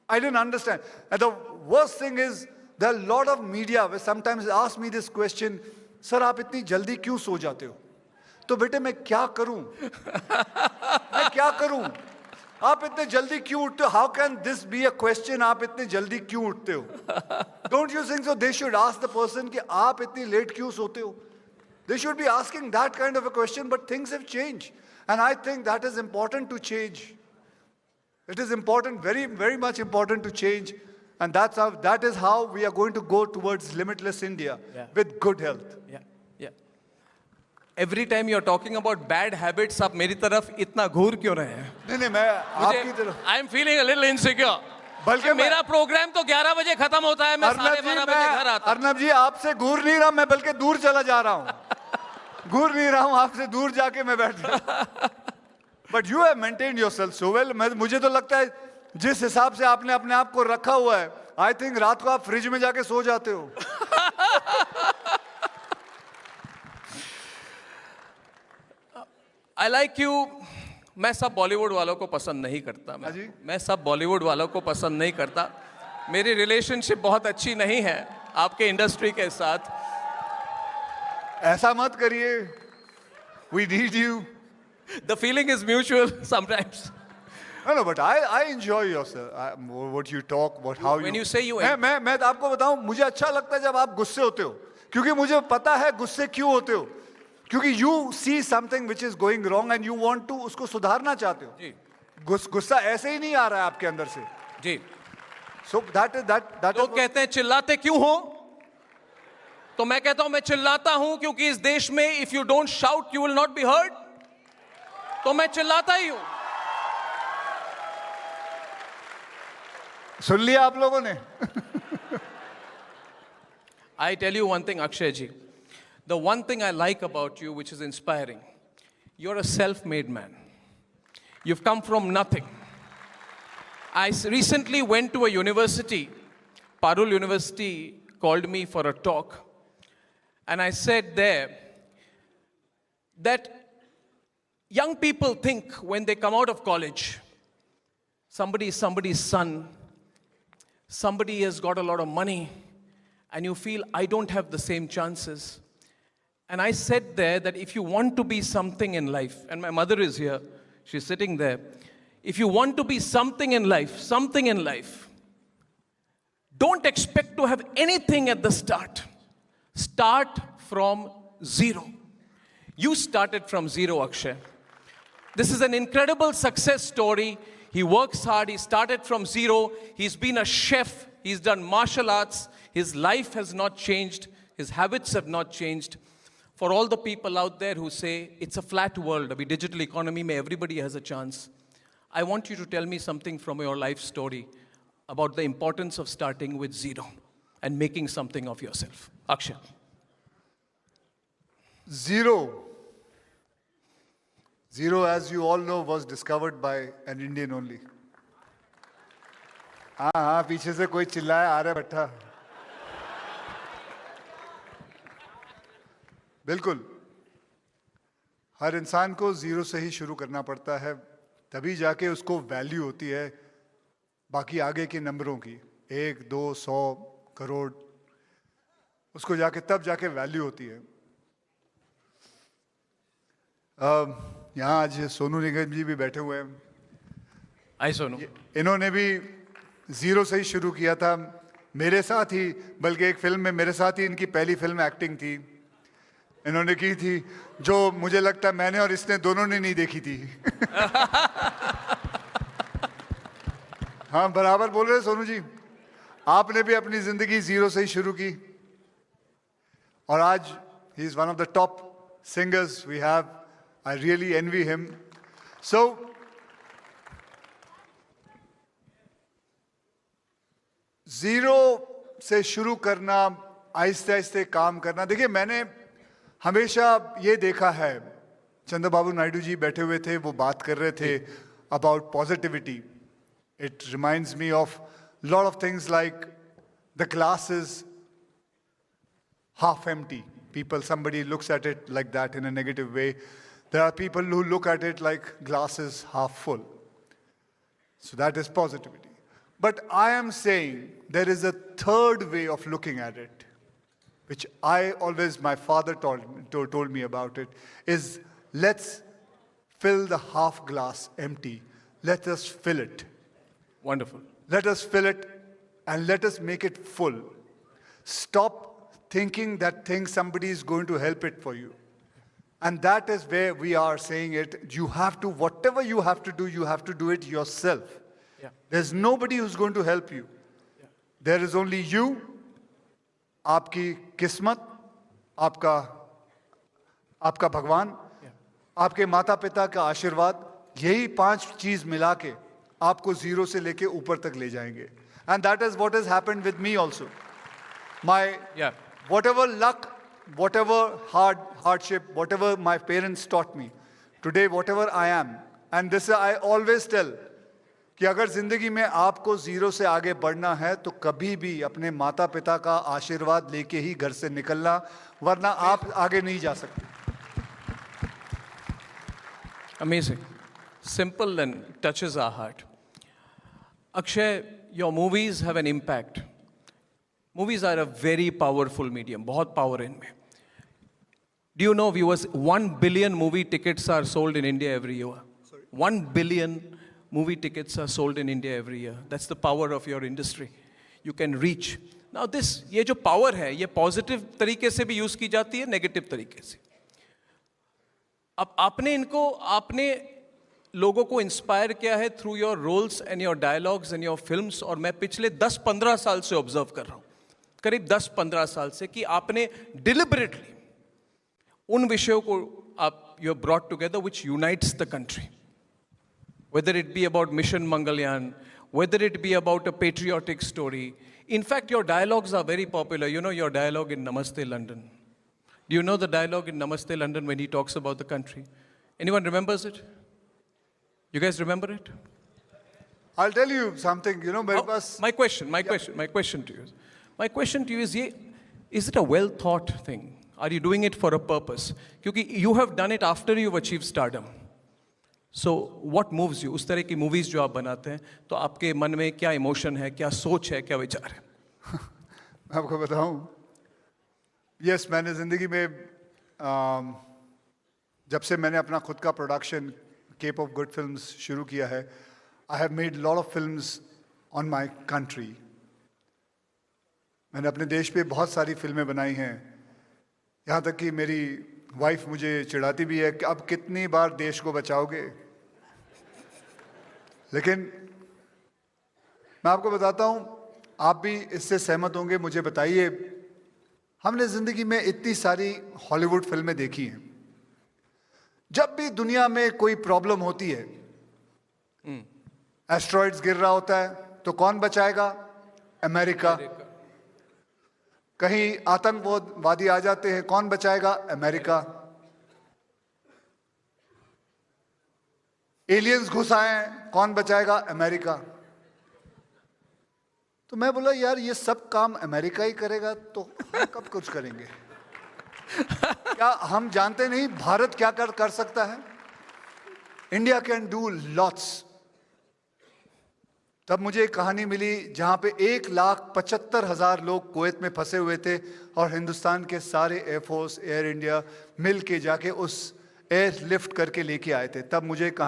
I didn't understand. And the worst thing is, there are a lot of media who sometimes ask me this question, sir, आप इतनी जल्दी क्यों सो जाते हो? तो बेटे मैं क्या करूं? मैं क्या करूं? आप इतने जल्दी क्यों उठते हो? How can this be a question? आप इतने जल्दी क्यों उठते हो? Don't you think so? They should ask the person कि आप इतनी लेट क्यों सोते हो? They should be asking that kind of a question, but things have changed. And I think that is important to change. It is important, very, very much important to change. And that is how we are going to go towards limitless India with good health. Yeah, yeah. Every time you're talking about bad habits, आप मेरी तरफ इतना घूर क्यों रहे हैं? नहीं मैं आपकी तरफ I am feeling a little insecure. बल्कि मेरा प्रोग्राम तो 11 बजे खत्म होता है, मैं 12:30 बजे घर आता हूं। अर्नब जी आपसे घूर नहीं रहा, मैं बल्कि दूर चला जा रहा हूं। घूर नहीं रहा हूं, आपसे दूर जाके मैं बैठ रहा। But you have maintained yourself so well. मुझे तो लगता है जिस हिसाब से आपने अपने आप को रखा हुआ है, I think रात को आप फ्रिज में जाके सो जाते हो। I like you. मैं सब बॉलीवुड वालों को पसंद नहीं करता। मैं सब बॉलीवुड वालों को पसंद नहीं करता। मेरी रिलेशनशिप बहुत अच्छी नहीं है आपके इंडस्ट्री के साथ। ऐसा मत करिए। We need you. The feeling is mutual sometimes. No, but I enjoy yourself. What you talk, how you. When you say you. मैं आपको बताऊं, मुझे अच्छा लगता है जब आप गुस्से होते हो, क्योंकि मुझे पता है गुस्से क्यों होते हो, क्योंकि you see something which is going wrong and you want to उसको सुधारना चाहते हो। जी। गुस्सा ऐसे ही नहीं आ रहा है आपके अंदर से। जी। So that लोग कहते हैं चिल्लाते क्यों हो? तो मैं कहता हूं मैं चिल्लाता हूं क्योंकि इस देश में if you don't shout you will not be heard. तो मैं चिल्लाता ही हूं। सुन लिया आप लोगों ने? I tell you one thing, Akshay ji. The one thing I like about you, which is inspiring, you're a self-made man. You've come from nothing. I recently went to a university, Parul University called me for a talk, and I said there that young people think when they come out of college, somebody is somebody's son, somebody has got a lot of money, and you feel, I don't have the same chances. And I said there that if you want to be something in life, and my mother is here, she's sitting there, if you want to be something in life, don't expect to have anything at the start. Start from zero. You started from zero, Akshay. This is an incredible success story. He works hard. He started from zero. He's been a chef. He's done martial arts. His life has not changed. His habits have not changed. For all the people out there who say, it's a flat world, abhi digital economy mein everybody has a chance, I want you to tell me something from your life story about the importance of starting with zero and making something of yourself. Akshay. Zero, as you all know, was discovered by an Indian only. हाँ पीछे से कोई चिल्लाया आ रहा भट्टा। बिल्कुल, हर इंसान को जीरो से ही शुरू करना पड़ता है, तभी जाके उसको वैल्यू होती है बाकी आगे के नंबरों की, 1, 2, 100 करोड़, उसको जाके तब जाके वैल्यू होती है। यहाँ आज सोनू निगम जी भी बैठे हुए हैं। आई सोनू। इन्होंने भी जीरो से ही शुरू किया था, मेरे साथ ही, बल्कि एक फिल्म में मेरे साथ ही इनकी पहली फिल्म एक्टिंग थी, इन्होंने की थी, जो मुझे लगता है मैंने और इसने दोनों ने नहीं देखी थी। हाँ बराबर बोल रहे सोनू जी, आपने भी अपनी जिंदगी जीरो से ही शुरू की और आज he is one of the top singers we have. I really envy him. So zero से शुरू करना, आहिस्ते आहिस्ते काम करना। देखिए मैंने हमेशा ये देखा है, चंद्रबाबू नायडू जी बैठे हुए थे, वो बात कर रहे थे about positivity. It reminds me of lot of things like the glass is half empty. People, somebody looks at it like that in a negative way. There are people who look at it like glass is half full. So that is positivity. But I am saying there is a third way of looking at it, which I always, my father told me about it, is let's fill the half glass empty. Let us fill it. Wonderful. Let us fill it and let us make it full. Stop thinking that somebody is going to help it for you. And that is where we are saying it. You have to, whatever you have to do it yourself. Yeah. There's nobody who's going to help you. Yeah. There is only you, आपकी किस्मत, आपका भगवान, आपके माता पिता का आशीर्वाद, यही 5 चीज मिला के आपको जीरो से लेके ऊपर तक ले जाएंगे. And that is what has happened with me also. Yeah. Whatever luck, whatever hardship, whatever my parents taught me, today whatever I am, and this I always tell, कि अगर जिंदगी में आपको जीरो से आगे बढ़ना है तो कभी भी अपने माता पिता का आशीर्वाद लेके ही घर से निकलना, वरना आप आगे नहीं जा सकते. Amazing. Simple and touches our heart. Akshay, your movies have an impact. Movies are a very powerful medium. बहुत power इनमें. Do you know, viewers, 1 billion movie tickets are sold in India every year. 1 billion movie tickets are sold in India every year. That's the power of your industry. You can reach. Now this, ये जो power है, ये positive तरीके से भी use की जाती है, negative तरीके से. अब आपने लोगों को इंस्पायर किया है through your roles and your dialogues and your films, और मैं पिछले 10-15 साल से ऑब्जर्व कर रहा हूँ, करीब 10-15 साल से, कि आपने डिलिबरेटली उन विषयों को आप you have brought together which unites the country, whether it be about Mission Mangalyaan, whether it be about a patriotic story. In fact, your dialogues are very popular. You know your dialogue in Namaste London. Do you know the dialogue in Namaste London when he talks about the country? Anyone remembers it? You guys remember it? I'll tell you something, मेरे पास. My question to you is, is it a well thought thing? Are you doing it for a purpose? Because you have done it after you've achieved stardom. So what moves you? उस तरह की movies जो आप बनाते हैं, तो आपके मन में क्या emotion है, क्या सोच है, क्या विचार है? मैं आपको बताऊं, yes, मैंने जिंदगी में जब से मैंने अपना खुद का production Cape of Good Films शुरू किया है, I have made lot of films on my country. मैंने अपने देश पे बहुत सारी फिल्में बनाई हैं, यहाँ तक कि मेरी वाइफ मुझे चिढ़ाती भी है कि अब कितनी बार देश को बचाओगे. लेकिन मैं आपको बताता हूँ, आप भी इससे सहमत होंगे, मुझे बताइए, हमने जिंदगी में इतनी सारी हॉलीवुड फिल्में देखी हैं. जब भी दुनिया में कोई प्रॉब्लम होती है, एस्ट्रॉइड्स गिर रहा होता है, तो कौन बचाएगा? अमेरिका. कहीं आतंकवादी आ जाते हैं, कौन बचाएगा? अमेरिका. एलियंस घुस आए हैं, कौन बचाएगा? अमेरिका. तो मैं बोला, यार ये सब काम अमेरिका ही करेगा तो हम कब कुछ करेंगे? क्या हम जानते नहीं भारत क्या कर सकता है? India can do lots. तब मुझे एक कहानी मिली जहां पे 1,75,000 लोग कुवैत में फंसे हुए थे और हिंदुस्तान के सारे एयरफोर्स, एयर इंडिया मिल के जाके उस एयर लिफ्ट करके लेके आए थे. तब मुझे कहानी